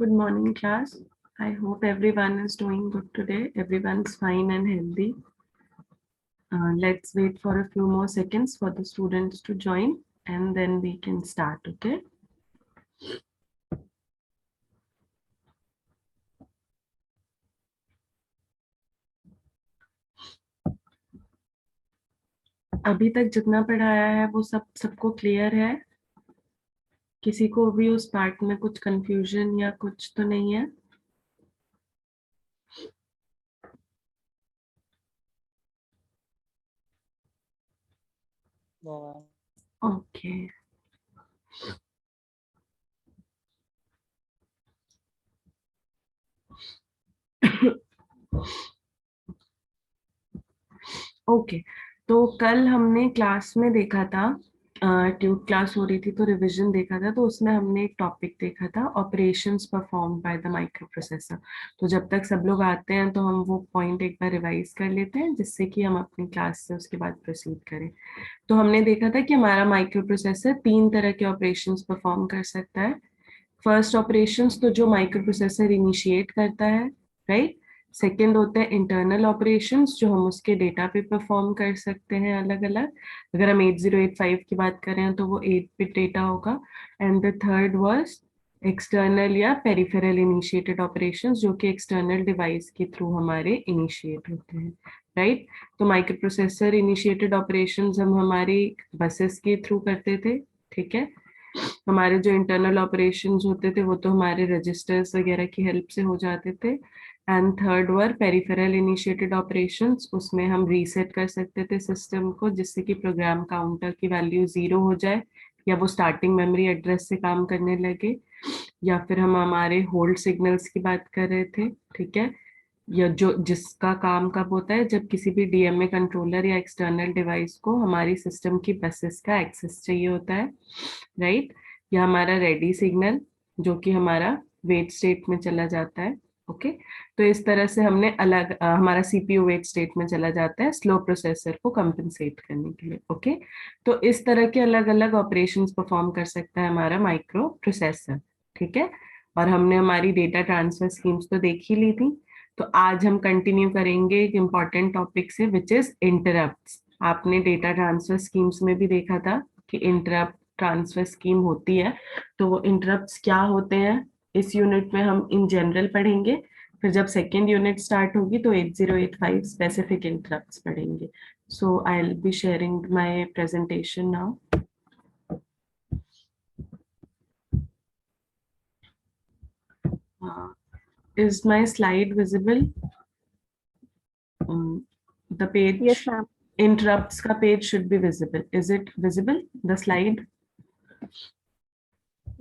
Good morning, class. I hope everyone is doing good today. Everyone's fine and healthy. Let's wait for a few more seconds for the students to join and then we can start, okay? अभी तक जितना पढ़ाया है वो सबको clear है? किसी को भी उस पार्ट में कुछ कंफ्यूजन या कुछ तो नहीं है? ओके। ओके, तो कल हमने क्लास में देखा था, ट्यूब क्लास हो रही थी तो रिवीजन देखा था, तो उसमें हमने एक टॉपिक देखा था, operations perform by the micro processor. तो जब तक सब लोग आते हैं तो हम वो पॉइंट एक बार रिवाइज कर लेते हैं, जिससे कि हम अपनी क्लास से उसके बाद प्रोसीड करें। तो हमने देखा था कि हमारा माइक्रो प्रोसेसर 3 तरह के ऑपरेशंस परफॉर्म कर सकता है। फर्स्ट ऑपरेशंस तो जो माइक्रो प्रोसेसर इनिशिएट करता है, राइट। सेकेंड होते हैं इंटरनल ऑपरेशंस, जो हम उसके डेटा पे परफॉर्म कर सकते हैं अलग अलग। अगर हम 8085 की बात करें तो वो 8 बिट डेटा होगा। And the third was external या पेरिफेरल इनिशिएटेड ऑपरेशंस, जो कि एक्सटर्नल डिवाइस के थ्रू हमारे इनिशिएट होते हैं, राइट। तो माइक्रो प्रोसेसर इनिशिएटेड ऑपरेशंस हम हमारी बसेस के थ्रू करते थे, ठीक है। हमारे जो इंटरनल ऑपरेशंस होते थे वो तो हमारे रजिस्टर्स वगैरह की हेल्प से हो जाते थे। And third were peripheral initiated operations, उसमें हम रीसेट कर सकते थे सिस्टम को, जिससे कि प्रोग्राम काउंटर की वैल्यू 0 हो जाए, या वो स्टार्टिंग मेमोरी एड्रेस से काम करने लगे, या फिर हम हमारे होल्ड सिग्नल्स की बात कर रहे थे, ठीक है। या जो जिसका काम कब होता है, जब किसी भी डीएमए कंट्रोलर या एक्सटर्नल डिवाइस को हमारी सिस्टम की बसेस का एक्सेस चाहिए होता है, राइट। या हमारा रेडी सिग्नल, जो कि हमारा वेट स्टेट में चला जाता है, ओके। तो इस तरह से हमने अलग हमारा सीपीयू वेट स्टेट में चला जाता है स्लो प्रोसेसर को कंपनसेट करने के लिए, ओके। तो इस तरह के अलग अलग ऑपरेशंस परफॉर्म कर सकता है हमारा माइक्रो प्रोसेसर, ठीक है। और हमने हमारी डेटा ट्रांसफर स्कीम्स तो देख ही ली थी। तो आज हम कंटिन्यू करेंगे एक इम्पॉर्टेंट टॉपिक से, विच इज इंटरप्ट्स। आपने डेटा ट्रांसफर स्कीम्स में भी देखा था कि इंटरप्ट ट्रांसफर स्कीम होती है। तो वो इंटरप्ट्स क्या होते हैं, इस यूनिट में हम इन जनरल पढ़ेंगे। फिर जब सेकेंड यूनिट स्टार्ट होगी तो 8085 स्पेसिफिक इंटरप्ट्स पढ़ेंगे। So I will be sharing my presentation now. Is my slide visible? The page. Yes, ma'am. Interrupts ka page should be visible. Is it visible, the slide?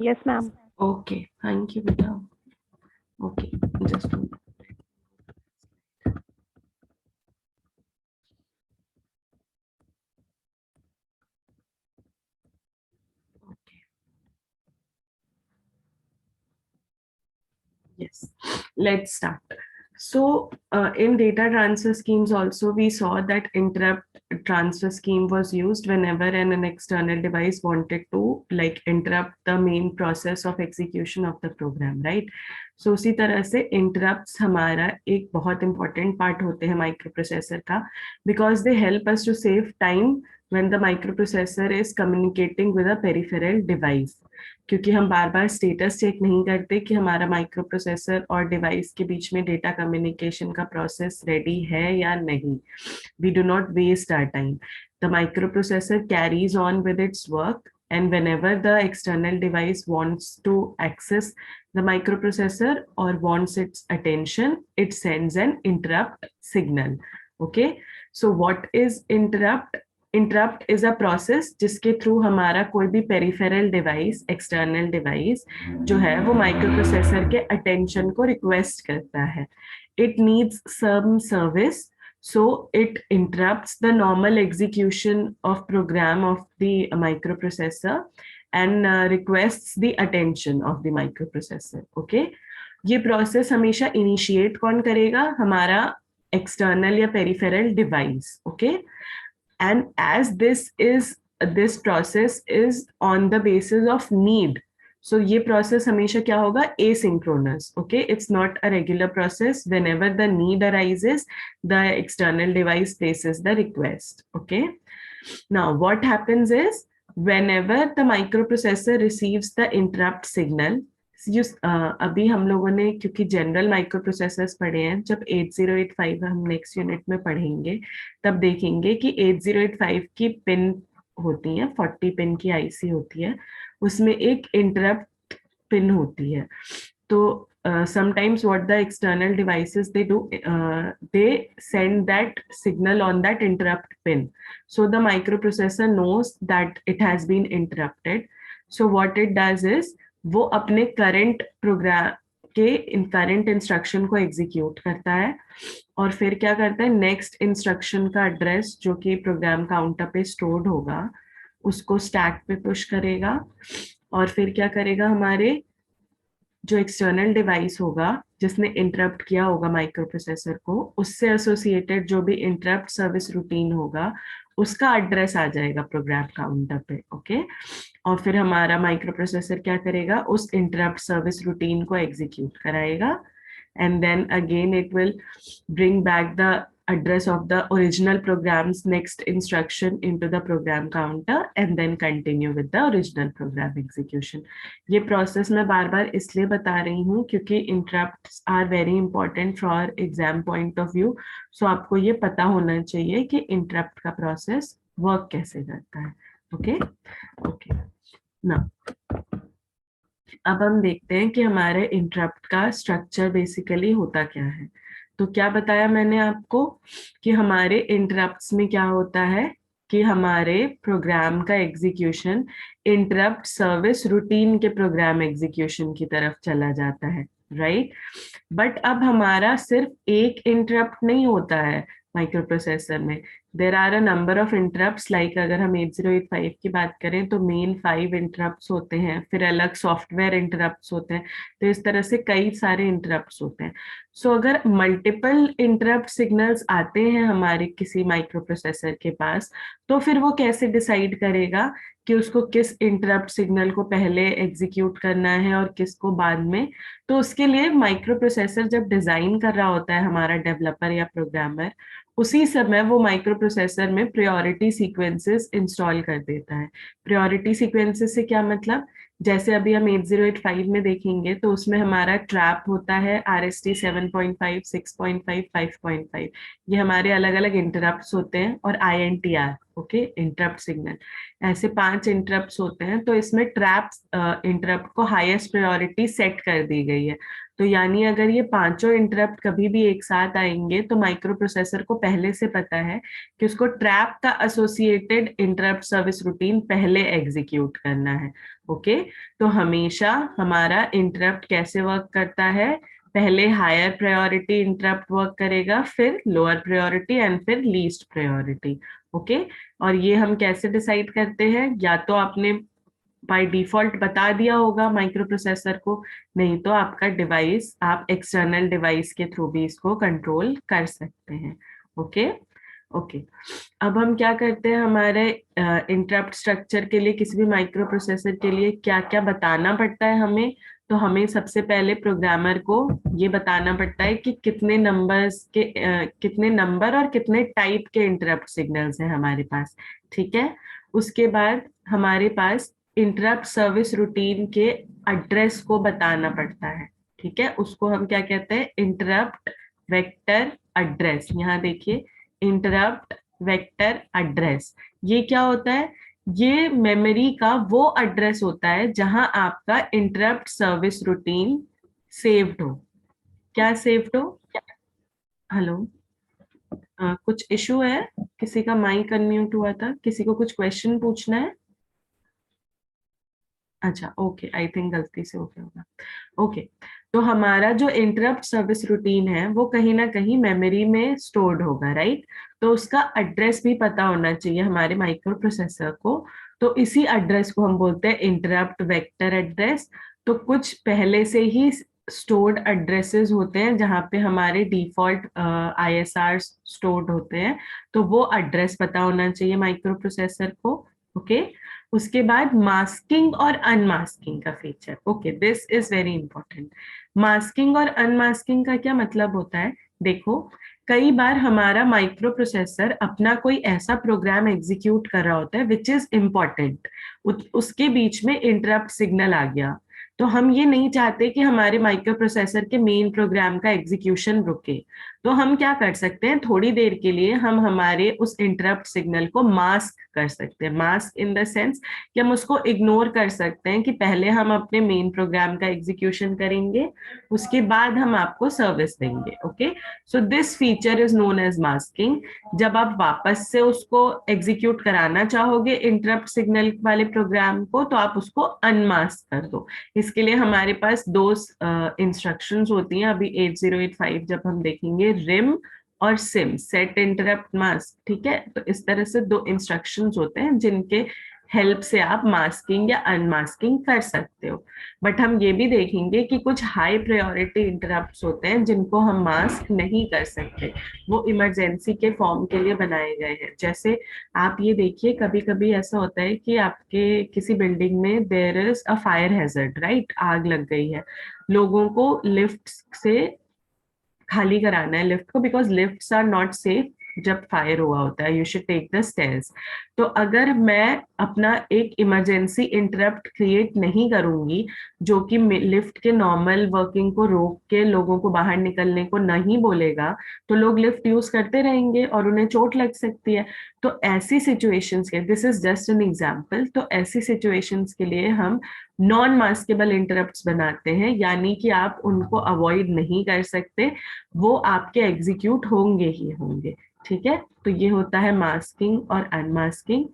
Yes, ma'am. Okay, thank you, beta. Okay, just a minute. Okay. Yes, let's start. So in data transfer schemes also, we saw that interrupt transfer scheme was used whenever an external device wanted to like interrupt the main process of execution of the program, right? So उसी तरह से interrupts हमारा एक बहुत important part होते हैं microprocessor का, because they help us to save time when the microprocessor is communicating with a peripheral device. क्योंकि हम बार बार स्टेटस चेक नहीं करते कि हमारा माइक्रो प्रोसेसर और डिवाइस के बीच में डेटा कम्युनिकेशन का प्रोसेस रेडी है या नहीं. We do not waste our time. The microprocessor carries on with its work, and whenever the external device wants to access the microprocessor or wants its attention, it sends an interrupt signal. Okay, so what is interrupt? Interrupt is a process जिसके through हमारा कोई भी peripheral device, external device जो है, वो microprocessor के attention को request करता है. It needs some service, so it interrupts the normal execution of program of the microprocessor and requests the attention of the microprocessor. Okay, ये process हमेशा initiate कौन करेगा? हमारा एक्सटर्नल या peripheral device, okay. And as this process is on the basis of need, सो ये process हमेशा क्या होगा, asynchronous. Okay, it's not a regular process. Whenever the need arises, the external device places the request. Okay, now what happens is, whenever the microprocessor receives the interrupt signal. अभी हम लोगों ने क्योंकि general micro processors पढ़े हैं, जब 8085 हम next unit में पढ़ेंगे तब देखेंगे कि 8085 की पिन होती है, 40 पिन की आईसी होती है, उसमें एक इंटरप्ट पिन होती है. तो sometimes what the external devices they do, they send that signal on that interrupt pin, so the microprocessor knows that it has been interrupted. So what it does is वो अपने current programme के current instruction को execute करता है, और फिर क्या करता है, नेक्स्ट इंस्ट्रक्शन का एड्रेस जो कि प्रोग्राम काउंटर पे स्टोर्ड होगा उसको स्टैक पे पुश करेगा, और फिर क्या करेगा, हमारे जो एक्सटर्नल डिवाइस होगा जिसने इंटरप्ट किया होगा माइक्रो प्रोसेसर को, उससे एसोसिएटेड जो भी इंटरप्ट सर्विस रूटीन होगा उसका एड्रेस आ जाएगा प्रोग्राम काउंटर पे. ओके, और फिर हमारा माइक्रो प्रोसेसर क्या करेगा, उस इंटरप्ट सर्विस रूटीन को एग्जीक्यूट कराएगा, and then again it will bring back the address of the original program's next instruction into the program counter and then continue with the original program execution. ये process मैं बार बार इसलिए बता रही हूँ क्योंकि interrupts are very important for exam point of view. So आपको ये पता होना चाहिए कि इंटरप्ट का प्रोसेस वर्क कैसे करता है. ओके ओके, ना अब हम देखते हैं कि हमारे इंटरप्ट का स्ट्रक्चर बेसिकली होता क्या है. तो क्या बताया मैंने आपको कि हमारे इंटरप्ट्स में क्या होता है कि हमारे प्रोग्राम का एग्जीक्यूशन इंटरप्ट सर्विस रूटीन के प्रोग्राम एग्जीक्यूशन की तरफ चला जाता है, राइट. बट अब हमारा सिर्फ एक इंटरप्ट नहीं होता है माइक्रो प्रोसेसर में. There are a number of interrupts, like अगर हम 8085 की बात करें तो मेन 5 इंटरप्ट्स होते हैं, फिर अलग सॉफ्टवेयर इंटरप्ट्स होते हैं, तो इस तरह से कई सारे इंटरप्ट्स होते हैं. सो अगर मल्टीपल इंटरप्ट सिग्नल्स आते हैं हमारे किसी माइक्रो प्रोसेसर के पास, तो फिर वो कैसे डिसाइड करेगा कि उसको किस इंटरप्ट सिग्नल को पहले एग्जीक्यूट करना है और किसको बाद में. तो उसके लिए माइक्रो प्रोसेसर जब डिजाइन कर रहा होता है हमारा डेवलपर या प्रोग्रामर, उसी समय वो माइक्रो प्रोसेसर में प्रायोरिटी सीक्वेंसेस इंस्टॉल कर देता है. प्रायोरिटी सीक्वेंसेस से क्या मतलब, जैसे अभी हम 8085 में देखेंगे तो उसमें हमारा ट्रैप होता है RST 7.5, 6.5, 5.5. ये हमारे अलग अलग इंटरप्ट्स होते हैं, और INTR, ओके, इंटरप्ट सिग्नल. ऐसे 5 इंटरप्ट्स होते हैं. तो इसमें ट्रैप इंटरप्ट को हाईएस्ट प्रायोरिटी सेट कर दी गई है. तो यानी अगर ये पांचों इंटरप्ट कभी भी एक साथ आएंगे तो माइक्रो प्रोसेसर को पहले से पता है कि उसको ट्रैप का एसोसिएटेड इंटरप्ट सर्विस रूटीन पहले एग्जीक्यूट करना है. ओके, तो हमेशा हमारा इंटरप्ट कैसे वर्क करता है, पहले हायर प्रायोरिटी इंटरप्ट वर्क करेगा, फिर लोअर प्रायोरिटी एंड फिर लीस्ट प्रायोरिटी. ओके, और ये हम कैसे डिसाइड करते हैं, या तो आपने बाय डिफॉल्ट बता दिया होगा माइक्रो प्रोसेसर को, नहीं तो आपका डिवाइस, आप एक्सटर्नल डिवाइस के थ्रू भी इसको कंट्रोल कर सकते हैं. ओके ओके, अब हम क्या करते हैं, हमारे इंटरप्ट स्ट्रक्चर के लिए किसी भी माइक्रो प्रोसेसर के लिए क्या क्या बताना पड़ता है हमें. तो हमें सबसे पहले प्रोग्रामर को ये बताना पड़ता है कि कितने नंबर्स के कितने नंबर और कितने टाइप के इंटरप्ट सिग्नल्स हैं हमारे पास. ठीक है, उसके बाद हमारे पास इंटरप्ट सर्विस रूटीन के एड्रेस को बताना पड़ता है. ठीक है, उसको हम क्या कहते हैं, इंटरप्ट वेक्टर एड्रेस. यहाँ देखिए, इंटरप्ट वेक्टर एड्रेस, ये क्या होता है, ये मेमोरी का वो एड्रेस होता है जहां आपका इंटरप्ट सर्विस रूटीन सेव्ड हो. क्या सेव्ड हो, हेलो, कुछ इशू है, किसी का माइक अनम्यूट हुआ था, किसी को कुछ क्वेश्चन पूछना है. अच्छा, ओके, आई थिंक गलती से हो गया होगा. ओके, तो हमारा जो इंटरप्ट सर्विस रूटीन है वो कहीं ना कहीं मेमोरी में स्टोर्ड होगा, राइट. तो उसका एड्रेस भी पता होना चाहिए हमारे माइक्रो प्रोसेसर को. तो इसी एड्रेस को हम बोलते हैं इंटरप्ट वेक्टर एड्रेस. तो कुछ पहले से ही स्टोर्ड एड्रेसेस होते हैं जहाँ पे हमारे डिफॉल्ट ISR स्टोर्ड होते हैं, तो वो एड्रेस पता होना चाहिए माइक्रो प्रोसेसर को. ओके, उसके बाद मास्किंग और अनमास्किंग का feature. Okay, this is very important. Masking और अनमास्किंग का क्या मतलब होता है? देखो, कई बार हमारा माइक्रो प्रोसेसर अपना कोई ऐसा प्रोग्राम एग्जीक्यूट कर रहा होता है विच इज इम्पॉर्टेंट, उसके बीच में इंटरप्ट सिग्नल आ गया, तो हम ये नहीं चाहते कि हमारे माइक्रो प्रोसेसर के मेन प्रोग्राम का एग्जीक्यूशन रुके। तो हम क्या कर सकते हैं, थोड़ी देर के लिए हम हमारे उस इंटरप्ट सिग्नल को मास्क कर सकते हैं। मास्क इन द सेंस कि हम उसको इग्नोर कर सकते हैं कि पहले हम अपने मेन प्रोग्राम का एग्जीक्यूशन करेंगे, उसके बाद हम आपको सर्विस देंगे। Okay, so this feature is known as masking. जब आप वापस से उसको एग्जीक्यूट कराना चाहोगे इंटरप्ट सिग्नल वाले प्रोग्राम को, तो आप उसको अनमास्क कर दो। इसके लिए हमारे पास दो इंस्ट्रक्शंस होती हैं। अभी 8085 जब हम देखेंगे, रिम और सिम, सेट इंटरप्ट मास्क। ठीक है, तो इस तरह से दो इंस्ट्रक्शंस होते हैं जिनके हेल्प से आप मास्किंग या अनमास्किंग कर सकते हो। बट हम ये भी देखेंगे कि कुछ हाई प्रायोरिटी इंटरप्ट्स होते हैं जिनको हम मास्क नहीं कर सकते, वो इमरजेंसी के फॉर्म के लिए बनाए गए हैं। जैसे आप ये देखिए, कभी कभी ऐसा होता है कि आपके किसी बिल्डिंग में there is a fire hazard, right, आग लग गई है, लोगों को लिफ्ट से खाली कराना है लिफ्ट को, because lifts are not safe जब फायर हुआ होता है, you should take the stairs. तो अगर मैं अपना एक इमरजेंसी इंटरप्ट क्रिएट नहीं करूंगी जो कि लिफ्ट के नॉर्मल वर्किंग को रोक के लोगों को बाहर निकलने को नहीं बोलेगा, तो लोग लिफ्ट यूज करते रहेंगे और उन्हें चोट लग सकती है। तो ऐसी सिचुएशंस के, this is just an example, तो ऐसी सिचुएशंस के लिए हम नॉन मास्केबल इंटरप्ट्स बनाते हैं, यानी कि आप उनको अवॉइड नहीं कर सकते, वो आपके एग्जीक्यूट होंगे ही होंगे। ठीक है, तो ये होता है मास्किंग और अनमास्किंग।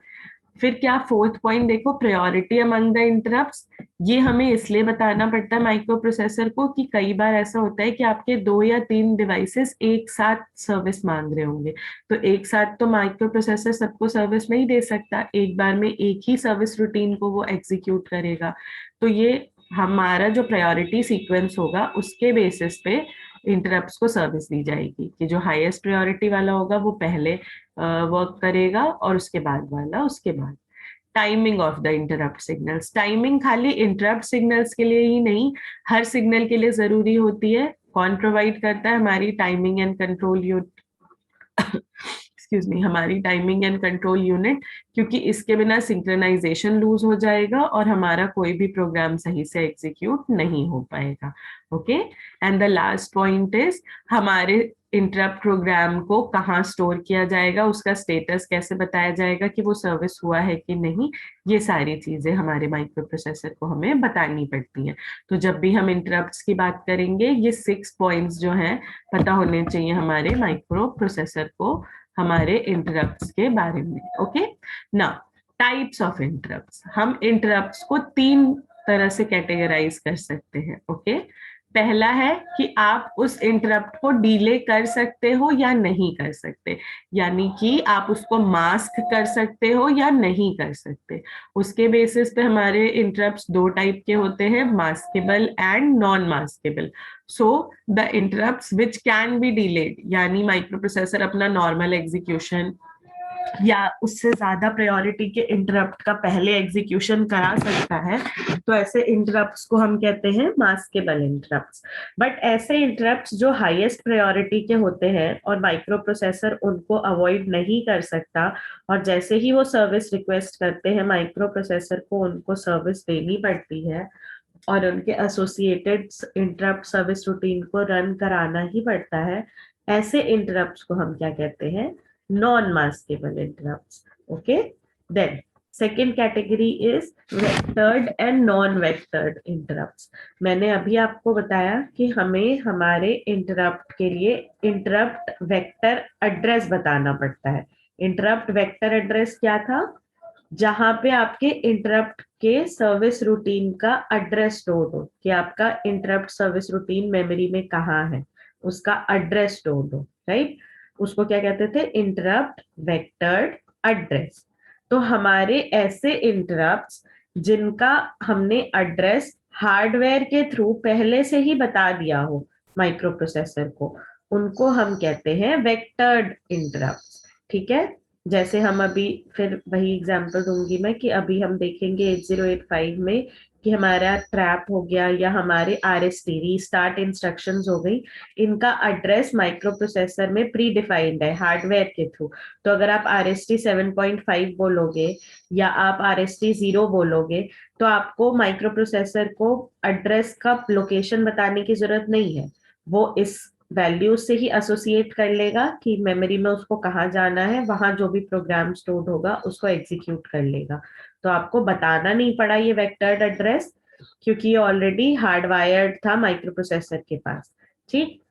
फिर क्या, फोर्थ पॉइंट देखो, प्रायोरिटी अमंग द इंटरप्ट्स। ये हमें इसलिए बताना पड़ता है माइक्रो प्रोसेसर को कि कई बार ऐसा होता है कि आपके 2 या 3 डिवाइसेस एक साथ सर्विस मांग रहे होंगे, तो एक साथ तो माइक्रो प्रोसेसर सबको सर्विस नहीं दे सकता, एक बार में एक ही सर्विस रूटीन को वो एग्जीक्यूट करेगा। तो ये हमारा जो प्रायोरिटी सीक्वेंस होगा उसके बेसिस पे इंटरप्ट्स को सर्विस दी जाएगी, कि जो हाईएस्ट प्रायोरिटी वाला होगा वो पहले वर्क करेगा और उसके बाद वाला उसके बाद। Timing of the interrupt signals, timing खाली इंटरप्ट सिग्नल्स के लिए ही नहीं, हर सिग्नल के लिए जरूरी होती है। कौन प्रोवाइड करता है? हमारी timing and control excuse me, हमारी टाइमिंग एंड कंट्रोल यूनिट, क्योंकि इसके बिना सिंक्रोनाइजेशन लूज हो जाएगा और हमारा कोई भी प्रोग्राम सही से एग्जीक्यूट नहीं हो पाएगा। Okay, and the last point is, हमारे इंटरप्ट प्रोग्राम को कहाँ स्टोर किया जाएगा, उसका स्टेटस कैसे बताया जाएगा कि वो सर्विस हुआ है कि नहीं, ये सारी चीजें हमारे माइक्रो प्रोसेसर को हमें बतानी पड़ती हैं। तो जब भी हम इंटरप्ट्स की बात करेंगे, ये 6 पॉइंट्स जो हैं पता होने चाहिए हमारे माइक्रो प्रोसेसर को हमारे इंटरप्ट्स के बारे में। ओके, ना टाइप्स ऑफ इंटरप्ट्स, हम इंटरप्ट्स को 3 तरह से कैटेगराइज कर सकते हैं। ओके, पहला है कि आप उस इंटरप्ट को डिले कर सकते हो या नहीं कर सकते, यानी कि आप उसको मास्क कर सकते हो या नहीं कर सकते। उसके बेसिस पे हमारे इंटरप्ट्स 2 टाइप के होते हैं, maskable and non maskable. So the interrupts which can be delayed, यानी माइक्रो प्रोसेसर अपना नॉर्मल एग्जीक्यूशन या उससे ज्यादा प्रायोरिटी के इंटरप्ट का पहले एग्जीक्यूशन करा सकता है, तो ऐसे इंटरप्ट्स को हम कहते हैं मास्केबल इंटरप्ट्स। बट ऐसे इंटरप्ट्स जो हाईएस्ट प्रायोरिटी के होते हैं और माइक्रो प्रोसेसर उनको अवॉइड नहीं कर सकता, और जैसे ही वो सर्विस रिक्वेस्ट करते हैं माइक्रो प्रोसेसर को उनको सर्विस देनी पड़ती है और उनके एसोसिएटेड इंटरप्ट सर्विस रूटीन को रन कराना ही पड़ता है, ऐसे इंटरप्ट्स को हम क्या कहते हैं? Non maskable interrupts. Okay, then second category is vectored and non vectored interrupts. मैंने अभी आपको बताया कि हमें हमारे इंटरप्ट के लिए इंटरप्ट वेक्टर एड्रेस बताना पड़ता है। इंटरप्ट वेक्टर एड्रेस क्या था? जहां पे आपके इंटरप्ट के सर्विस रूटीन का एड्रेस स्टोर हो, कि आपका इंटरप्ट सर्विस रूटीन मेमोरी में कहाँ है, उसका एड्रेस स्टोर हो, राइट? उसको क्या कहते थे? Interrupt vectored address. तो हमारे ऐसे इंटरप्ट्स जिनका हमने एड्रेस हार्डवेयर के थ्रू पहले से ही बता दिया हो माइक्रो प्रोसेसर को, उनको हम कहते हैं वेक्टर्ड इंटरप्ट्स। ठीक है, जैसे हम अभी फिर वही एग्जांपल दूंगी मैं कि अभी हम देखेंगे 8085 में कि हमारा ट्रैप हो गया या हमारे आरएसटी रीस्टार्ट इंस्ट्रक्शंस हो गई, इनका एड्रेस माइक्रो प्रोसेसर में प्री डिफाइंड है हार्डवेयर के थ्रू। तो अगर आप आरएसटी 7.5 बोलोगे या आप आरएसटी 0 बोलोगे, तो आपको माइक्रो प्रोसेसर को एड्रेस का लोकेशन बताने की जरूरत नहीं है। वो इस वैल्यू से ही एसोसिएट कर लेगा कि मेमोरी में उसको कहाँ जाना है, वहां जो भी प्रोग्राम स्टोर होगा उसको एग्जीक्यूट कर लेगा। तो आपको बताना नहीं पड़ा ये वेक्टर्ड एड्रेस, क्योंकि ये ऑलरेडी हार्डवायर्ड था माइक्रो प्रोसेसर के पास। ठीक।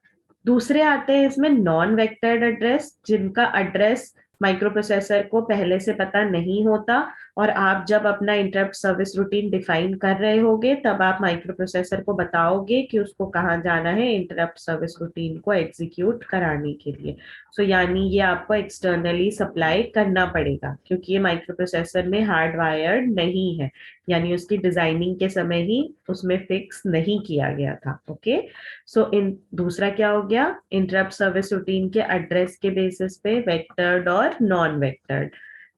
दूसरे आते हैं इसमें नॉन वेक्टर्ड एड्रेस, जिनका एड्रेस माइक्रो प्रोसेसर को पहले से पता नहीं होता, और आप जब अपना इंटरप्ट सर्विस रूटीन डिफाइन कर रहे होगे तब आप माइक्रो प्रोसेसर को बताओगे कि उसको कहाँ जाना है इंटरप्ट सर्विस रूटीन को एग्जीक्यूट कराने के लिए। सो यानी ये आपको एक्सटर्नली सप्लाई करना पड़ेगा, क्योंकि ये माइक्रो प्रोसेसर में हार्ड वायर्ड नहीं है, यानी उसकी डिजाइनिंग के समय ही उसमें फिक्स नहीं किया गया था। ओके। सो इन दूसरा क्या हो गया, इंटरप्ट सर्विस रूटीन के एड्रेस के बेसिस पे वेक्टर्ड और नॉन वेक्टर्ड।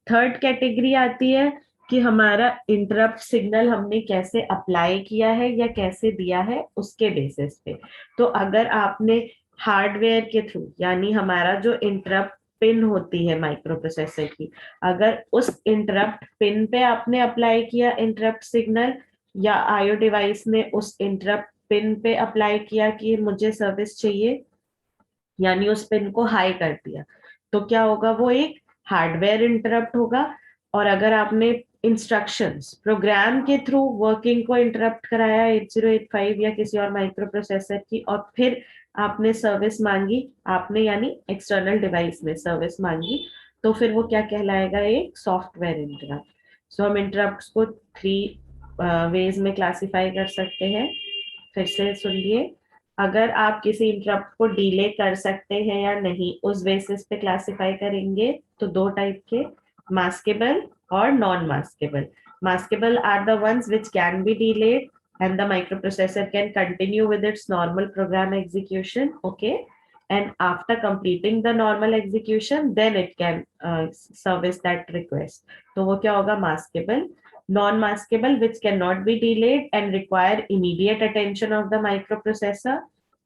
थर्ड कैटेगरी आती है कि हमारा इंटरप्ट सिग्नल हमने कैसे अप्लाई किया है या कैसे दिया है उसके बेसिस पे। तो अगर आपने हार्डवेयर के थ्रू, यानी हमारा जो इंटरप्ट पिन होती है माइक्रो प्रोसेसर की, अगर उस इंटरप्ट पिन पे आपने अप्लाई किया इंटरप्ट सिग्नल, या आईओ डिवाइस ने उस इंटरप्ट पिन पे अप्लाई किया कि मुझे सर्विस चाहिए, यानी उस पिन को हाई कर दिया, तो क्या होगा, वो एक हार्डवेयर इंटरप्ट होगा। और अगर आपने इंस्ट्रक्शंस प्रोग्राम के थ्रू वर्किंग को इंटरप्ट कराया 8085 या किसी और माइक्रो प्रोसेसर की, और फिर आपने सर्विस मांगी, आपने यानी एक्सटर्नल डिवाइस में सर्विस मांगी, तो फिर वो क्या कहलाएगा, एक सॉफ्टवेयर इंटरप्ट। सो हम इंटरप्ट को थ्री वेज में क्लासिफाई कर सकते हैं। फिर से सुनिए, अगर आप किसी इंटरप्ट को डिले कर सकते हैं या नहीं उस बेसिस पे क्लासिफाई करेंगे, तो दो टाइप के, मास्केबल और non maskable. Maskable are the ones which can be delayed and the microprocessor can continue with its normal program execution. Okay. And after completing the normal execution then it can service that request. तो वो क्या होगा, maskable. Non-maskable, which cannot be delayed and require immediate attention of the microprocessor,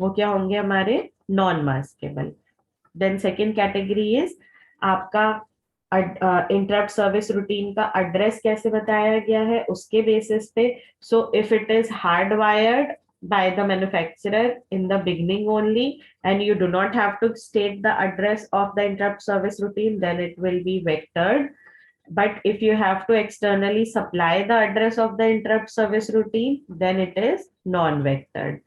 वो क्या होंगे हमारे non-maskable. Then second category is आपका interrupt service routine का एड्रेस कैसे बताया गया है उसके बेसिस पे. So if it is hard wired by the manufacturer in the beginning only and you do not have to state the address of the interrupt service routine, then it will be vectored. But if you have to externally supply the address of the interrupt service routine, then it is non-vectored.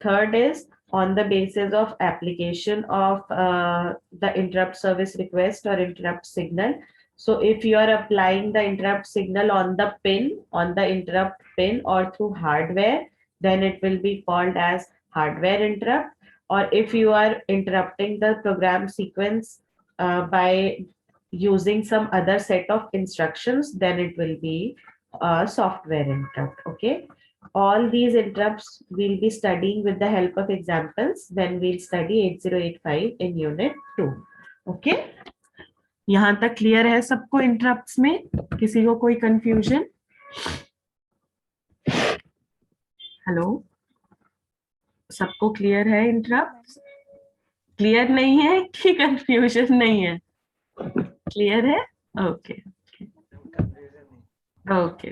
Third is on the basis of application of the interrupt service request or interrupt signal. So if you are applying the interrupt signal on the pin, on the interrupt pin or through hardware, then it will be called as hardware interrupt. Or if you are interrupting the program sequence by using some other set of instructions, then it will be a software interrupt. Okay. All these interrupts we'll be studying with the help of examples when we'll study 8085 in unit 2. Okay. यहाँ तक clear है सबको interrupts में? किसी को कोई confusion? Hello, सबको clear है इंटरप्ट? क्लियर नहीं है कि कंफ्यूजन नहीं है? क्लियर है? ओके ओके ओके,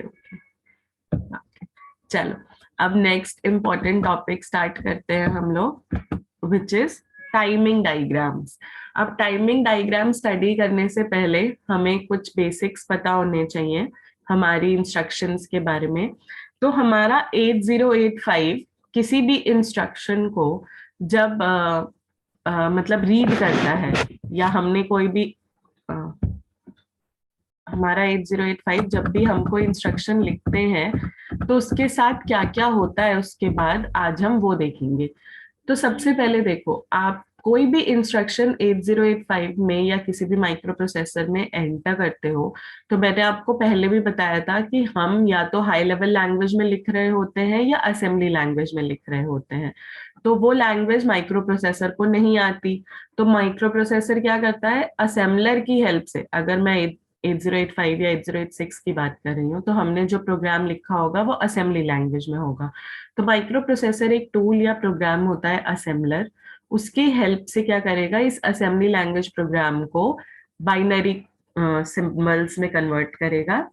चलो अब नेक्स्ट इम्पोर्टेंट टॉपिक स्टार्ट करते हैं हम लोग, विच इज टाइमिंग डायग्राम्स. अब टाइमिंग डायग्राम स्टडी करने से पहले हमें कुछ बेसिक्स पता होने चाहिए हमारी इंस्ट्रक्शंस के बारे में. तो हमारा 8085 किसी भी इंस्ट्रक्शन को जब मतलब रीड करता है, या हमने कोई भी हमारा 8085 जब भी हमको इंस्ट्रक्शन लिखते हैं तो उसके साथ क्या क्या होता है उसके बाद आज हम वो देखेंगे. तो सबसे पहले देखो, आप कोई भी इंस्ट्रक्शन 8085 में या किसी भी माइक्रो प्रोसेसर में एंटर करते हो, तो मैंने आपको पहले भी बताया था कि हम या तो हाई लेवल लैंग्वेज में लिख रहे होते हैं या असेंबली लैंग्वेज में लिख रहे होते हैं। तो वो लैंग्वेज माइक्रो प्रोसेसर को नहीं आती, तो माइक्रो प्रोसेसर क्या करता है, असेंबलर की हेल्प से, अगर मैं 8085 या 8086 की बात कर रही हूँ, तो हमने जो प्रोग्राम लिखा होगा वो असेंबली लैंग्वेज में होगा। तो माइक्रो प्रोसेसर एक टूल या प्रोग्राम होता है असेंबलर, उसकी हेल्प से क्या करेगा, इस असेंबली लैंग्वेज प्रोग्राम को बाइनरी सिंबल्स में कन्वर्ट करेगा,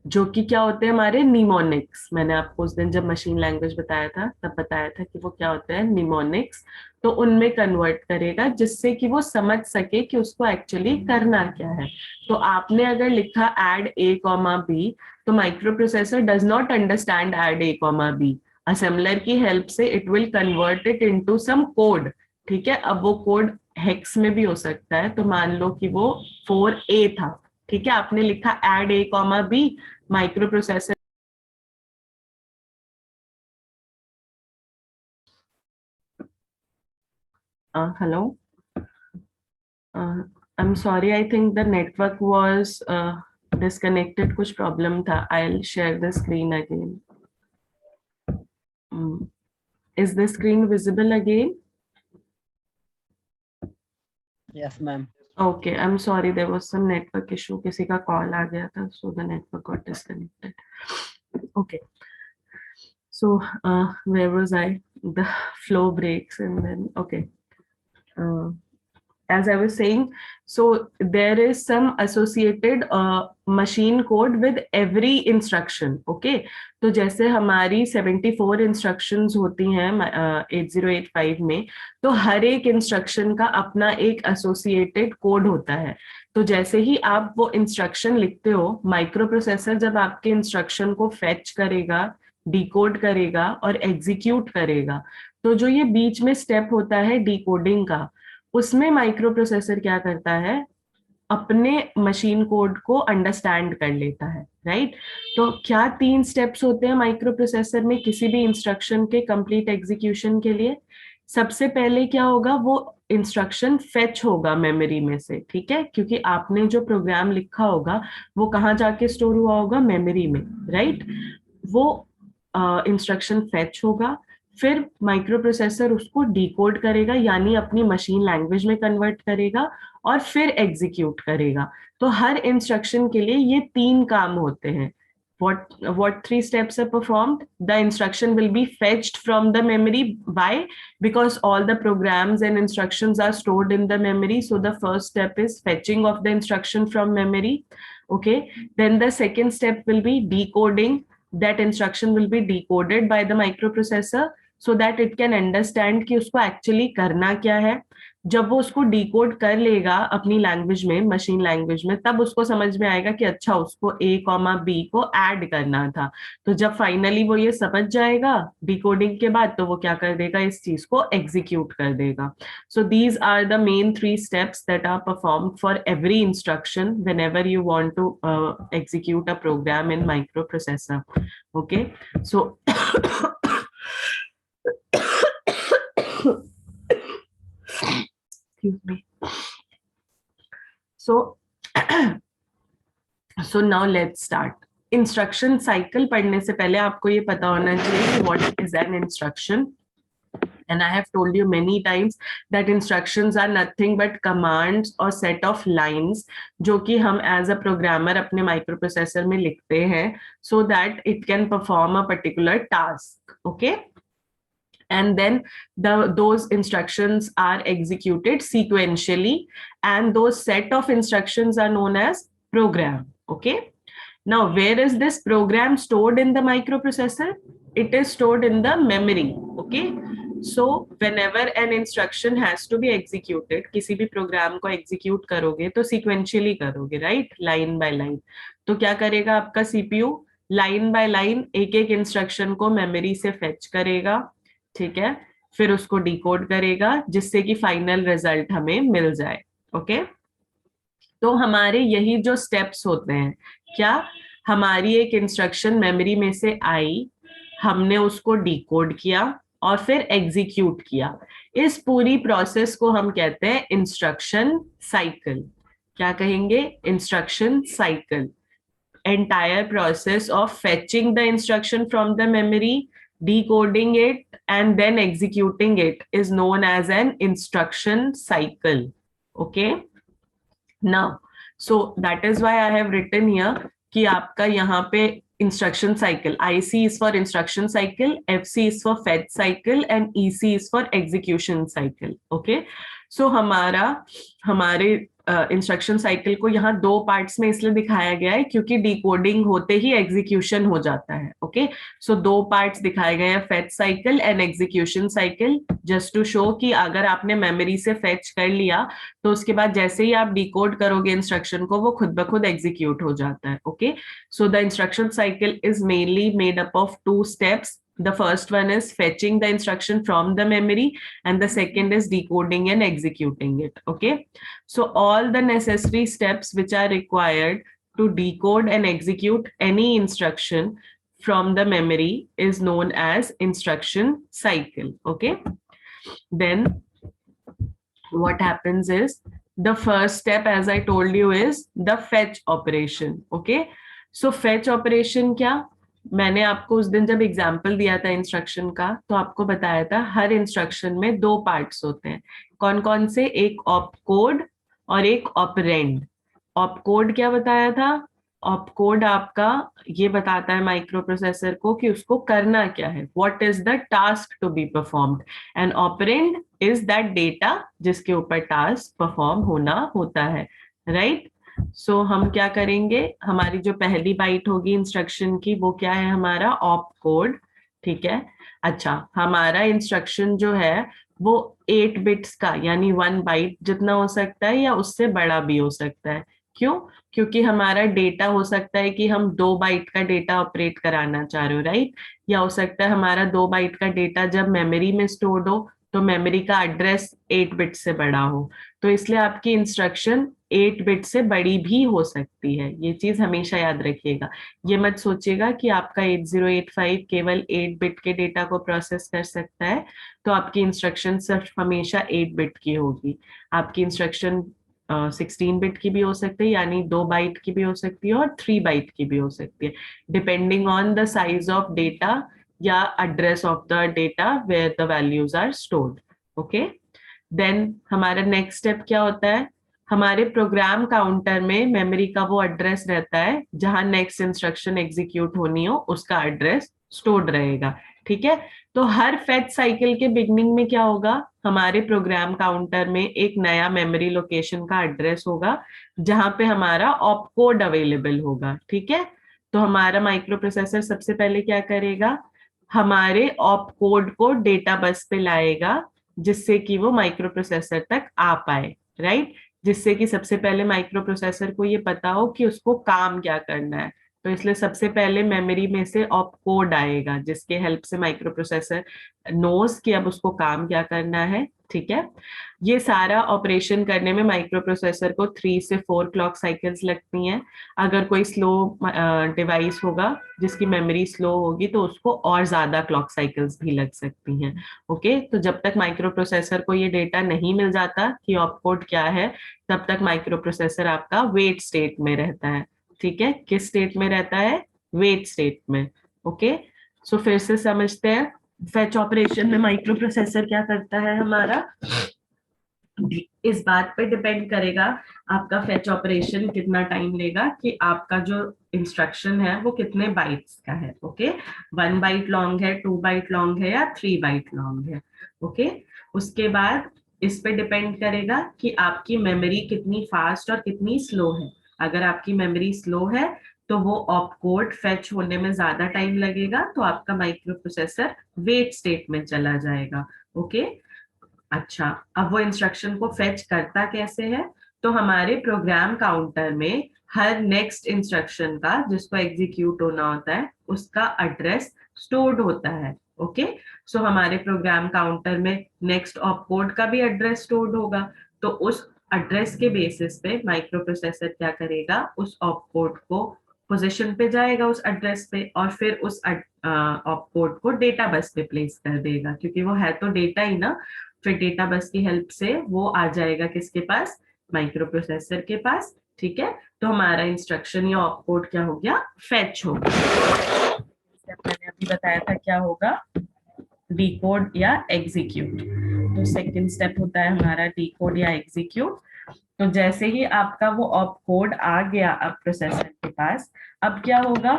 जो कि क्या होते हैं हमारे निमोनिक्स। मैंने आपको उस दिन जब मशीन लैंग्वेज बताया था तब बताया था कि वो क्या होता है, निमोनिक्स। तो उनमें कन्वर्ट करेगा जिससे कि वो समझ सके कि उसको एक्चुअली करना क्या है। तो आपने अगर लिखा एड ए कॉमा बी, तो microprocessor does not understand add A comma B. Assembler की हेल्प से it will convert it into some code. ठीक है, अब वो कोड हेक्स में भी हो सकता है, तो मान लो कि वो 4A था। ठीक है, आपने लिखा add A comma B, microprocessor hello, I am sorry, I think the network was disconnected, कुछ प्रॉब्लम था। I will share the screen again. Is the screen visible again? Yes, ma'am. Okay, I'm sorry, there was some network issue, किसी का call आ गया था, so the network got disconnected. Okay, so where was I? The flow breaks and then okay. Uh, as I was saying, so there is some associated machine code with every instruction. Okay, तो जैसे हमारी 74 instructions होती हैं 8085 में, तो हर एक instruction का अपना एक associated code होता है। तो जैसे ही आप वो instruction लिखते हो, माइक्रो प्रोसेसर जब आपके instruction को fetch करेगा, डिकोड करेगा और एग्जीक्यूट करेगा, तो जो ये बीच में स्टेप होता है डिकोडिंग का, उसमें माइक्रो प्रोसेसर क्या करता है, अपने मशीन कोड को अंडरस्टैंड कर लेता है, राइट। तो क्या 3 स्टेप्स होते हैं माइक्रो प्रोसेसर में किसी भी इंस्ट्रक्शन के कंप्लीट एग्जीक्यूशन के लिए? सबसे पहले क्या होगा, वो इंस्ट्रक्शन फेच होगा मेमोरी में से, ठीक है, क्योंकि आपने जो प्रोग्राम लिखा होगा वो कहाँ जाके स्टोर हुआ होगा, मेमोरी में, राइट। वो इंस्ट्रक्शन फेच होगा, फिर माइक्रो प्रोसेसर उसको डिकोड करेगा, यानी अपनी मशीन लैंग्वेज में कन्वर्ट करेगा, और फिर एग्जीक्यूट करेगा। तो हर इंस्ट्रक्शन के लिए ये 3 काम होते हैं। What 3 steps are performed? The instruction will be fetched from the memory. Why? Because all the programs and instructions are stored in the memory. So the first step is fetching of the instruction from memory. Okay. Then the second step will be decoding. That instruction will be decoded by the microprocessor so that it can understand कि उसको actually करना क्या है। जब वो उसको decode कर लेगा अपनी लैंग्वेज में, मशीन लैंग्वेज में, तब उसको समझ में आएगा कि अच्छा उसको ए कॉमा बी को ऐड करना था। तो जब फाइनली वो ये समझ जाएगा डिकोडिंग के बाद, तो वो क्या कर देगा, इस चीज को एग्जीक्यूट कर देगा। So these are the main 3 steps that are perform for every instruction whenever you want to execute a program in microprocessor. Okay, so excuse me. So so now let's start. Instruction cycle पढ़ने से पहले आपको ये पता होना चाहिए कि what is an instruction. And I have told you many times that instructions are nothing but commands or set of lines जो कि हम as a programmer अपने microprocessor में लिखते हैं so that it can perform a particular task. Okay. And then those instructions are executed sequentially, and those set of instructions are known as program. Okay. Now, where is this program stored in the microprocessor? It is stored in the memory. Okay. So whenever an instruction has to be executed, किसी भी program को execute करोगे तो sequentially करोगे, right? Line by line. तो क्या करेगा आपका CPU? Line by line एक एक instruction को memory से fetch करेगा, ठीक है, फिर उसको डिकोड करेगा जिससे कि फाइनल रिजल्ट हमें मिल जाए। ओके, तो हमारे यही जो स्टेप्स होते हैं, क्या, हमारी एक इंस्ट्रक्शन मेमोरी में से आई, हमने उसको डिकोड किया और फिर एग्जीक्यूट किया। इस पूरी प्रोसेस को हम कहते हैं इंस्ट्रक्शन साइकिल। क्या कहेंगे? Instruction cycle. entire process of fetching the instruction from the memory, decoding it, and then executing it is known as an instruction cycle. Okay, now so that is why I have written here कि आपका यहाँ पे instruction cycle, IC is for instruction cycle, FC is for fetch cycle, and EC is for execution cycle. Okay, so हमारे instruction cycle को यहाँ दो parts में इसलिए दिखाया गया है क्योंकि डिकोडिंग होते ही एग्जीक्यूशन हो जाता है। ओके, सो दो पार्ट्स दिखाए गए हैं, fetch cycle and execution cycle, just to show कि अगर आपने मेमोरी से फेच कर लिया तो उसके बाद जैसे ही आप डिकोड करोगे इंस्ट्रक्शन को वो खुद ब खुद एग्जीक्यूट हो जाता है। Okay, so the instruction cycle is mainly made up of two steps. The first one is fetching the instruction from the memory, and the second is decoding and executing it. Okay, so all the necessary steps which are required to decode and execute any instruction from the memory is known as instruction cycle. Okay, then what happens is the first step, as I told you, is the fetch operation. Okay, so fetch operation क्या? मैंने आपको उस दिन जब example दिया था instruction का तो आपको बताया था हर इंस्ट्रक्शन में दो पार्ट्स होते हैं। कौन कौन से? एक ऑप कोड और एक ऑपरेंड। ऑप कोड क्या बताया था? ऑप कोड आपका ये बताता है माइक्रो प्रोसेसर को कि उसको करना क्या है, what is the task to be performed, and operand is that data जिसके ऊपर टास्क परफॉर्म होना होता है। राइट, सो हम क्या करेंगे, हमारी जो पहली बाइट होगी इंस्ट्रक्शन की वो क्या है? हमारा ऑप कोड। ठीक है, अच्छा, हमारा इंस्ट्रक्शन जो है वो 8 बिट्स का यानी 1 बाइट जितना हो सकता है या उससे बड़ा भी हो सकता है। क्यों? क्योंकि हमारा डेटा हो सकता है कि हम 2 बाइट का डेटा ऑपरेट कराना चाह रहे हो, राइट, या हो सकता है हमारा 2 बाइट का डेटा जब मेमोरी में स्टोर्ड हो तो मेमोरी का एड्रेस 8 बिट से बड़ा हो, तो इसलिए आपकी इंस्ट्रक्शन 8 बिट से बड़ी भी हो सकती है। ये चीज हमेशा याद रखिएगा। ये मत सोचिएगा कि आपका 8085 केवल 8 बिट के डेटा को प्रोसेस कर सकता है तो आपकी इंस्ट्रक्शन सिर्फ हमेशा 8 बिट की होगी। आपकी इंस्ट्रक्शन 16 बिट की भी हो सकती है, यानी 2 बाइट की भी हो सकती है और 3 बाइट की भी हो सकती है, depending on the size of data या address of the data where the values are stored. Okay, then हमारा नेक्स्ट स्टेप क्या होता है? हमारे प्रोग्राम काउंटर में मेमोरी का वो एड्रेस रहता है जहां नेक्स्ट इंस्ट्रक्शन एग्जीक्यूट होनी हो, उसका एड्रेस स्टोर्ड रहेगा। ठीक है, तो हर फेच साइकिल के बिगनिंग में क्या होगा? हमारे प्रोग्राम काउंटर में एक नया मेमोरी लोकेशन का एड्रेस होगा जहां पे हमारा ऑप कोड अवेलेबल होगा। ठीक है, तो हमारा माइक्रो प्रोसेसर सबसे पहले क्या करेगा? हमारे ऑप कोड को डेटा बस पे लाएगा जिससे कि वो माइक्रो प्रोसेसर तक आ पाए। राइट, जिससे कि सबसे पहले माइक्रो प्रोसेसर को ये पता हो कि उसको काम क्या करना है, तो इसलिए सबसे पहले मेमोरी में से ऑप कोड आएगा जिसके हेल्प से माइक्रो प्रोसेसर नोस कि अब उसको काम क्या करना है। ठीक है, ये सारा ऑपरेशन करने में माइक्रो प्रोसेसर को 3 से 4 क्लॉक साइकिल्स लगती हैं। अगर कोई स्लो डिवाइस होगा जिसकी मेमोरी स्लो होगी तो उसको और ज्यादा क्लॉक साइकिल्स भी लग सकती हैं। ओके, तो जब तक माइक्रो प्रोसेसर को ये डेटा नहीं मिल जाता कि ऑप कोड क्या है तब तक माइक्रो प्रोसेसर आपका वेट स्टेट में रहता है। ठीक है, किस स्टेट में रहता है? वेट स्टेट में। ओके, सो फिर से समझते हैं, फेच ऑपरेशन में माइक्रो प्रोसेसर क्या करता है हमारा, इस बात पे डिपेंड करेगा आपका फेच ऑपरेशन कितना टाइम लेगा कि आपका जो इंस्ट्रक्शन है वो कितने बाइट्स का है। ओके, 1 बाइट लॉन्ग है, 2 बाइट लॉन्ग है या 3 बाइट लॉन्ग है। ओके, उसके बाद इस पे डिपेंड करेगा कि आपकी मेमोरी कितनी फास्ट और कितनी स्लो है। अगर आपकी मेमोरी स्लो है तो वो ऑप कोड फेच होने में ज्यादा टाइम लगेगा, तो आपका माइक्रो प्रोसेसर वेट स्टेट में चला जाएगा। ओके, अच्छा, अब वो इंस्ट्रक्शन को फेच करता कैसे है? तो हमारे प्रोग्राम काउंटर में हर नेक्स्ट इंस्ट्रक्शन का जिसको एग्जीक्यूट होना होता है उसका एड्रेस स्टोर्ड होता है। ओके, सो हमारे प्रोग्राम काउंटर में नेक्स्ट ऑप कोड का भी एड्रेस स्टोर्ड होगा, तो उस एड्रेस के बेसिस पे माइक्रो प्रोसेसर क्या करेगा? उस ऑप कोड को पोजीशन पे जाएगा उस एड्रेस पे और फिर उस ऑप कोड को डेटा बस पे प्लेस कर देगा, क्योंकि वो है तो डेटा ही ना, फिर डेटा बस की हेल्प से वो आ जाएगा किसके पास, माइक्रो प्रोसेसर के पास। ठीक है, तो हमारा इंस्ट्रक्शन या ऑपकोड क्या हो गया, फेच हो गया। मैंने अभी बताया था क्या होगा, डिकोड या एग्जीक्यूट। तो सेकंड स्टेप होता है हमारा डिकोड या एग्जीक्यूट। तो जैसे ही आपका वो ऑपकोड आ गया अब प्रोसेसर के पास, अब क्या होगा,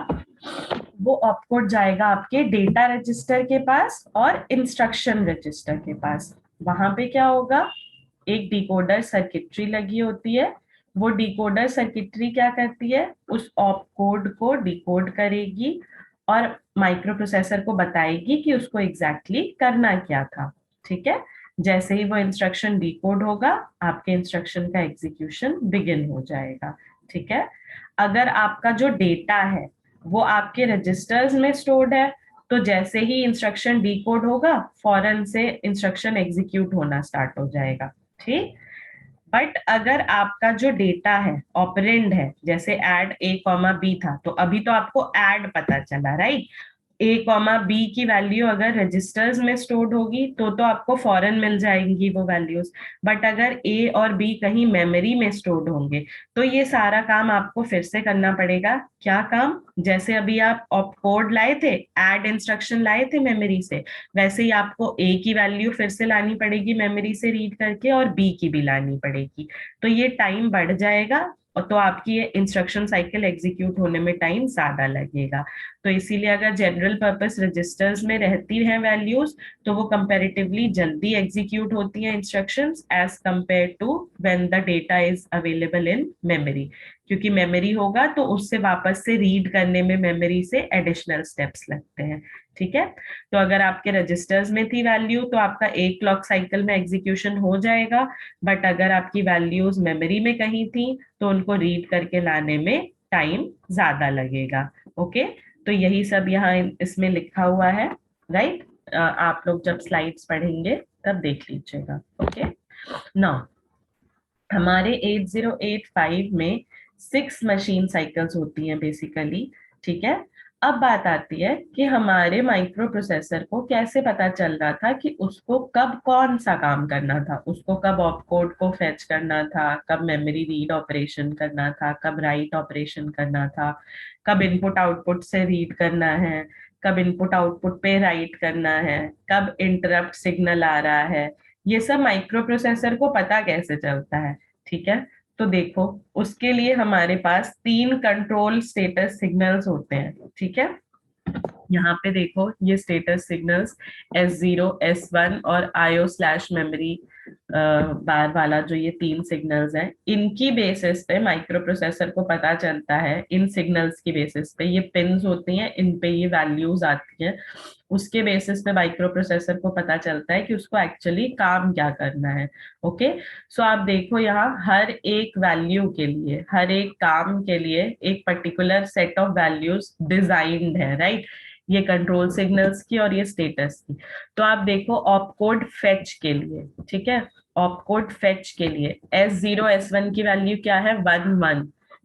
वो ऑपकोड जाएगा आपके डेटा रजिस्टर के पास और इंस्ट्रक्शन रजिस्टर के पास। वहां पे क्या होगा, एक डिकोडर सर्किटरी लगी होती है। वो डिकोडर सर्किटरी क्या करती है, उस ऑपकोड को डिकोड करेगी और माइक्रो प्रोसेसर को बताएगी कि उसको एग्जैक्टली करना क्या था। ठीक है, जैसे ही वो इंस्ट्रक्शन डिकोड होगा, आपके इंस्ट्रक्शन का एग्जीक्यूशन बिगिन हो जाएगा। ठीक है, अगर आपका जो डेटा है वो आपके रजिस्टर्स में स्टोर्ड है, तो जैसे ही इंस्ट्रक्शन डिकोड होगा, फौरन से इंस्ट्रक्शन एग्जीक्यूट होना स्टार्ट हो जाएगा। ठीक, बट अगर आपका जो डेटा है ऑपरेंड है, जैसे ऐड ए कॉमा बी था, तो अभी तो आपको ऐड पता चला, राइट। ए कॉमा बी की वैल्यू अगर रजिस्टर्स में स्टोर्ड होगी तो आपको फॉरन मिल जाएंगी वो वैल्यूज। बट अगर ए और बी कहीं मेमोरी में स्टोर्ड होंगे, तो ये सारा काम आपको फिर से करना पड़ेगा। क्या काम, जैसे अभी आप ऑपकोड लाए थे, ऐड इंस्ट्रक्शन लाए थे मेमोरी से, वैसे ही आपको ए की वैल्यू फिर से लानी पड़ेगी मेमोरी से रीड करके, और बी की भी लानी पड़ेगी। तो ये टाइम बढ़ जाएगा, और तो आपकी ये इंस्ट्रक्शन साइकिल एग्जीक्यूट होने में टाइम ज्यादा लगेगा। तो इसीलिए अगर जनरल पर्पस रजिस्टर्स में रहती हैं वैल्यूज, तो वो कंपैरेटिवली जल्दी एग्जीक्यूट होती हैं instructions as compare to when the data is available in memory. क्योंकि मेमोरी होगा तो उससे वापस से रीड करने में मेमोरी से एडिशनल स्टेप्स लगते हैं। ठीक है, तो अगर आपके रजिस्टर्स में थी वैल्यू, तो आपका एक क्लॉक साइकिल में एग्जीक्यूशन हो जाएगा। बट अगर आपकी वैल्यूज मेमोरी में कहीं थी, तो उनको रीड करके लाने में टाइम ज्यादा लगेगा। ओके, तो यही सब यहाँ इसमें लिखा हुआ है, राइट। आप लोग जब स्लाइड्स पढ़ेंगे तब देख लीजिएगा। ओके, नाउ हमारे 8085 में 6 मशीन साइकिल्स होती हैं बेसिकली। ठीक है, अब बात आती है कि हमारे माइक्रो प्रोसेसर को कैसे पता चल रहा था कि उसको कब कौन सा काम करना था, उसको कब ऑपकोड को फेच करना था, कब मेमोरी रीड ऑपरेशन करना था, कब राइट ऑपरेशन करना था, कब इनपुट आउटपुट से रीड करना है, कब इनपुट आउटपुट पे राइट करना है, कब इंटरप्ट सिग्नल आ रहा है। ये सब माइक्रो प्रोसेसर को पता कैसे चलता है। ठीक है, तो देखो, उसके लिए हमारे पास 3 कंट्रोल स्टेटस सिग्नल्स होते हैं। ठीक है, यहाँ पे देखो ये स्टेटस सिग्नल्स S0, S1 और IO स्लैश मेमोरी बार वाला, जो ये 3 सिग्नल्स हैं, इनकी बेसिस पे माइक्रो प्रोसेसर को पता चलता है। इन सिग्नल्स की बेसिस पे, ये पिन्स होती हैं, इन पे ये वैल्यूज आती हैं, उसके बेसिस पे माइक्रो प्रोसेसर को पता चलता है कि उसको एक्चुअली काम क्या करना है। ओके, सो आप देखो यहाँ हर एक वैल्यू के लिए, हर एक काम के लिए एक particular set of values designed है, राइट। ये कंट्रोल सिग्नल्स की और ये स्टेटस की। तो आप देखो ऑपकोड फेच के लिए, ठीक है, ऑपकोड फेच के लिए S0 S1 की वैल्यू क्या है, 1 1।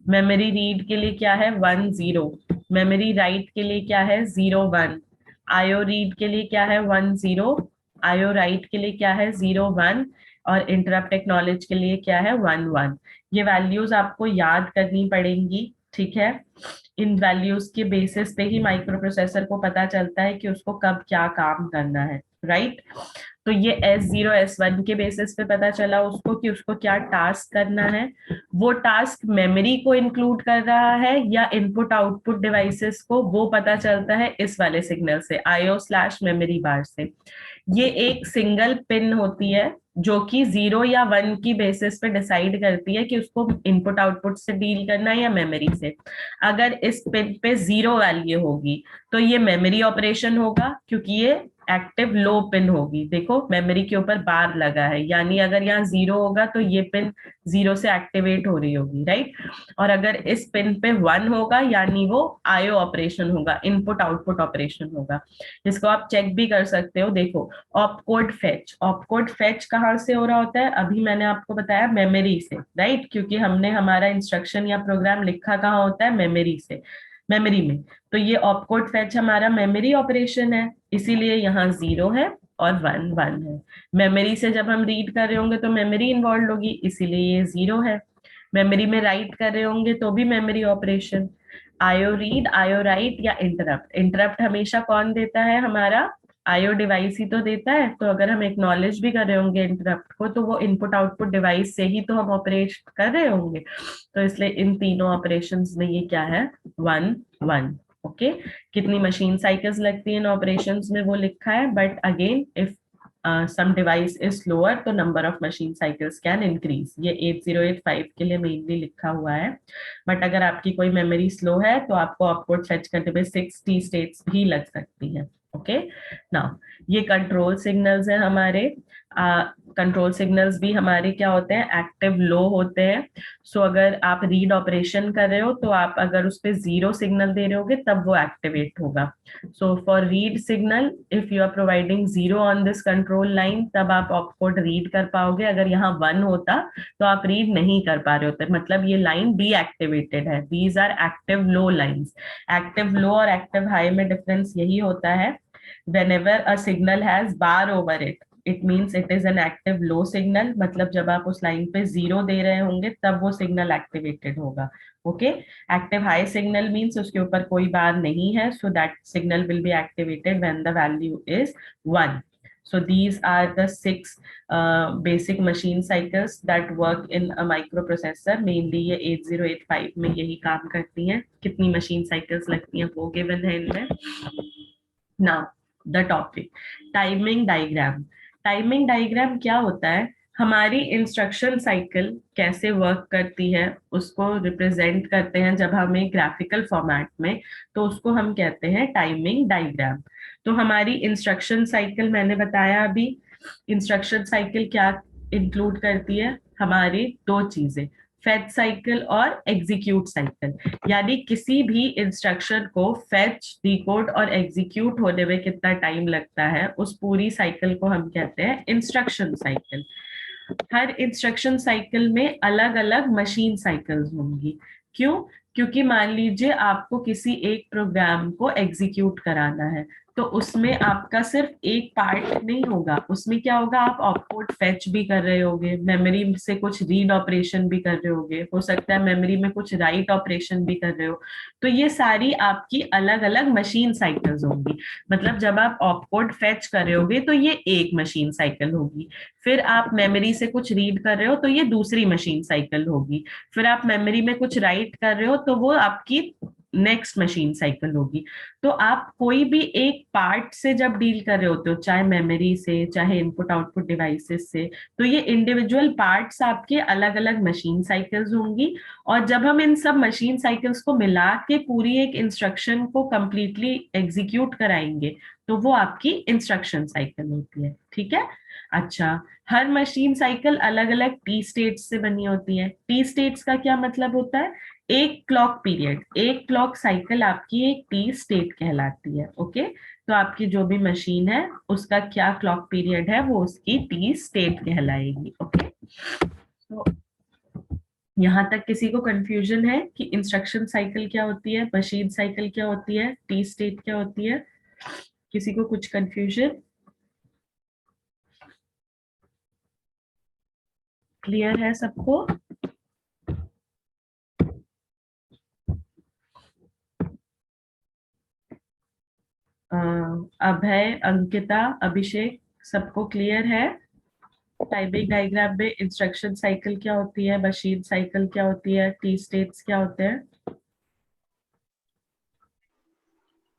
मेमोरी रीड के लिए क्या है, 1 0। मेमोरी राइट के लिए क्या है, 0 1। IO रीड के लिए क्या है, 1 0। IO राइट के लिए क्या है, 0 1। और इंटरप्ट एक्नॉलेज के लिए क्या है, 1 1। ये वैल्यूज आपको याद करनी पड़ेंगी। ठीक है, इन वैल्यूज के बेसिस पे ही माइक्रो प्रोसेसर को पता चलता है कि उसको कब क्या काम करना है, राइट। तो ये S0 S1 के बेसिस पे पता चला उसको कि उसको क्या टास्क करना है। वो टास्क मेमोरी को इंक्लूड कर रहा है या इनपुट आउटपुट डिवाइसेस को, वो पता चलता है इस वाले सिग्नल से, IO स्लैश मेमोरी बार से। ये एक सिंगल पिन होती है जो कि 0 या 1 की बेसिस पे डिसाइड करती है कि उसको इनपुट आउटपुट से डील करना है या मेमोरी से। अगर इस पिन पे 0 वैल्यू होगी तो ये मेमोरी ऑपरेशन होगा, क्योंकि ये एक्टिव लो पिन होगी। देखो मेमोरी के ऊपर बार लगा है, यानी अगर यहाँ 0 होगा तो ये पिन 0 से एक्टिवेट हो रही होगी, राइट। और अगर इस पिन पे 1 होगा यानी वो IO ऑपरेशन होगा, इनपुट आउटपुट ऑपरेशन होगा, जिसको आप चेक भी कर सकते हो। देखो ऑपकोड फेच, ऑपकोड फेच कहाँ से हो रहा होता है, अभी मैंने आपको बताया मेमोरी से, राइट, क्योंकि हमने हमारा इंस्ट्रक्शन या प्रोग्राम लिखा कहाँ होता है, मेमोरी से, मेमोरी में। तो ये ऑपकोड फेच हमारा मेमोरी ऑपरेशन है, इसीलिए यहाँ 0 है। और 1 1 है। मेमोरी से जब हम रीड कर रहे होंगे तो मेमोरी इन्वॉल्व होगी, इसीलिए ये 0 है। मेमोरी में राइट कर रहे होंगे तो भी मेमोरी ऑपरेशन, आयो रीड, आयो राइट या इंटरप्ट। इंटरप्ट हमेशा कौन देता है, हमारा आईओ डिवाइस ही तो देता है। तो अगर हम एक्नॉलेज भी कर रहे होंगे इंटरप्ट को तो वो इनपुट आउटपुट डिवाइस से ही तो हम ऑपरेट कर रहे होंगे। तो इसलिए इन तीनों ऑपरेशंस में ये क्या है, 1 1। ओके, कितनी मशीन साइकिल्स लगती है इन ऑपरेशंस में वो लिखा है, but again if some device is slower तो number of machine cycles can increase। ये 8085 के लिए मेनली लिखा हुआ है, बट अगर आपकी कोई मेमोरी स्लो है तो आपको आउटपुट फेच करने में 60 स्टेट्स भी लग सकती है। ओके, नाउ ये कंट्रोल सिग्नल्स है हमारे। कंट्रोल सिग्नल्स भी हमारे क्या होते हैं, एक्टिव लो होते हैं। सो अगर आप रीड ऑपरेशन कर रहे हो तो आप अगर उस पर 0 सिग्नल दे रहे होगे तब वो एक्टिवेट होगा। So for read signal if you are providing 0 on this control line तब आप ऑपकोड रीड कर पाओगे। अगर यहाँ 1 होता तो आप रीड नहीं कर पा रहे होते, मतलब ये लाइन डीएक्टिवेटेड है। These are active low lines. Active low और एक्टिव हाई में डिफरेंस यही होता है, whenever a signal has bar over it means it is an active low signal। मतलब जब आप उस लाइन पे 0 दे रहे होंगे तब वो सिग्नल एक्टिवेटेड होगा। Okay, active high signal means उसके ऊपर कोई बार नहीं है, so that signal will be activated when the value is 1। So these are the 6 basic machine cycles that work in a microprocessor। Mainly ये 8085 में यही काम करती हैं। कितनी मशीन साइकिल्स लगती हैं वो गिवन है इनमें। Now the topic, timing diagram. Timing diagram क्या होता है, हमारी इंस्ट्रक्शन साइकिल कैसे वर्क करती है उसको रिप्रेजेंट करते हैं जब हमें ग्राफिकल फॉर्मेट में, तो उसको हम कहते हैं टाइमिंग डायग्राम। तो हमारी इंस्ट्रक्शन साइकिल मैंने बताया अभी, इंस्ट्रक्शन साइकिल क्या इंक्लूड करती है, हमारी 2 चीजें, फेच साइकिल और एग्जीक्यूट साइकिल। यानी किसी भी इंस्ट्रक्शन को फेच, डिकोड और एग्जीक्यूट होने में कितना टाइम लगता है उस पूरी साइकिल को हम कहते हैं इंस्ट्रक्शन साइकिल। हर इंस्ट्रक्शन साइकिल में अलग अलग मशीन साइकिल्स होंगी। क्यों? क्योंकि मान लीजिए आपको किसी एक प्रोग्राम को एग्जीक्यूट कराना है तो उसमें आपका सिर्फ एक पार्ट नहीं होगा, उसमें क्या होगा, आप ऑपकोड फेच भी कर रहे होगे, मेमोरी से कुछ रीड ऑपरेशन भी कर रहे होगे, हो सकता है मेमोरी में कुछ राइट ऑपरेशन भी कर रहे हो। तो ये सारी आपकी अलग अलग मशीन साइकिल्स होंगी। मतलब जब आप ऑपकोड फेच कर रहे होगे तो ये एक मशीन साइकिल होगी, फिर आप मेमोरी से कुछ रीड कर रहे हो तो ये दूसरी मशीन साइकिल होगी, फिर आप मेमोरी में कुछ राइट कर रहे हो तो वो आपकी नेक्स्ट मशीन साइकिल होगी। तो आप कोई भी एक पार्ट से जब डील कर रहे होते हो, चाहे मेमोरी से चाहे इनपुट आउटपुट डिवाइसेस से, तो ये इंडिविजुअल पार्ट्स आपके अलग अलग मशीन साइकिल्स होंगी। और जब हम इन सब मशीन साइकिल्स को मिला के पूरी एक इंस्ट्रक्शन को कंप्लीटली एग्जीक्यूट कराएंगे तो वो आपकी इंस्ट्रक्शन साइकिल होती है। ठीक है, अच्छा, हर मशीन साइकिल अलग अलग टी स्टेट्स से बनी होती है। टी स्टेट्स का क्या मतलब होता है, एक क्लॉक पीरियड, एक क्लॉक साइकिल आपकी एक टी स्टेट कहलाती है। ओके, तो आपकी जो भी मशीन है उसका क्या क्लॉक पीरियड है वो उसकी टी स्टेट कहलाएगी। ओके, तो यहाँ तक किसी को कंफ्यूजन है कि इंस्ट्रक्शन साइकिल क्या होती है, मशीन साइकिल क्या होती है, टी स्टेट क्या होती है? किसी को कुछ कंफ्यूजन? क्लियर है सबको? अभय, अंकिता, अभिषेक, सबको क्लियर है? टाइमिंग डायग्राम में इंस्ट्रक्शन साइकिल क्या होती है, मशीन साइकिल क्या होती है, टी स्टेट्स क्या होते हैं?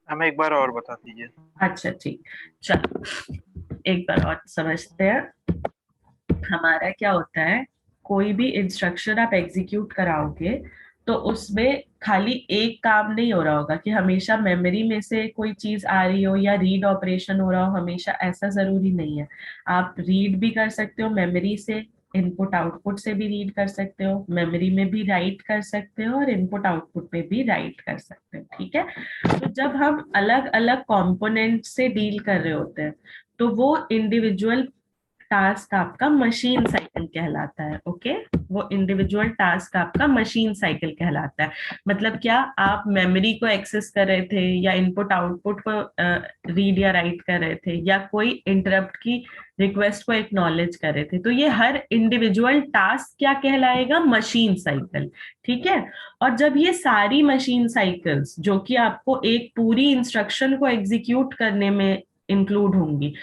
हमें एक बार और बता दीजिए। अच्छा ठीक, चलो एक बार और समझते हैं। हमारा क्या होता है, कोई भी इंस्ट्रक्शन आप एग्जीक्यूट कराओगे तो उसमें खाली एक काम नहीं हो रहा होगा कि हमेशा मेमोरी में से कोई चीज आ रही हो या रीड ऑपरेशन हो रहा हो, हमेशा ऐसा जरूरी नहीं है। आप रीड भी कर सकते हो मेमोरी से, इनपुट आउटपुट से भी रीड कर सकते हो, मेमोरी में भी राइट कर सकते हो और इनपुट आउटपुट में भी राइट कर सकते हो। ठीक है, तो जब हम अलग अलग कंपोनेंट से डील कर रहे होते हैं तो वो इंडिविजुअल टास्क आपका मशीन साइकिल कहलाता है। ओके, वो इंडिविजुअल टास्क आपका मशीन साइकिल कहलाता है। मतलब क्या, आप मेमोरी को एक्सेस कर रहे थे, या इनपुट आउटपुट को रीड या राइट कर रहे थे, या कोई इंटरप्ट की रिक्वेस्ट को एक्नॉलेज कर रहे थे, तो ये हर इंडिविजुअल टास्क क्या कहलाएगा, मशीन साइकिल। ठीक है, और जब ये सारी मशीन साइकिल्स जो कि आपको एक पूरी इंस्ट्रक्शन को एग्जीक्यूट करने में इंक्लूड होंगी,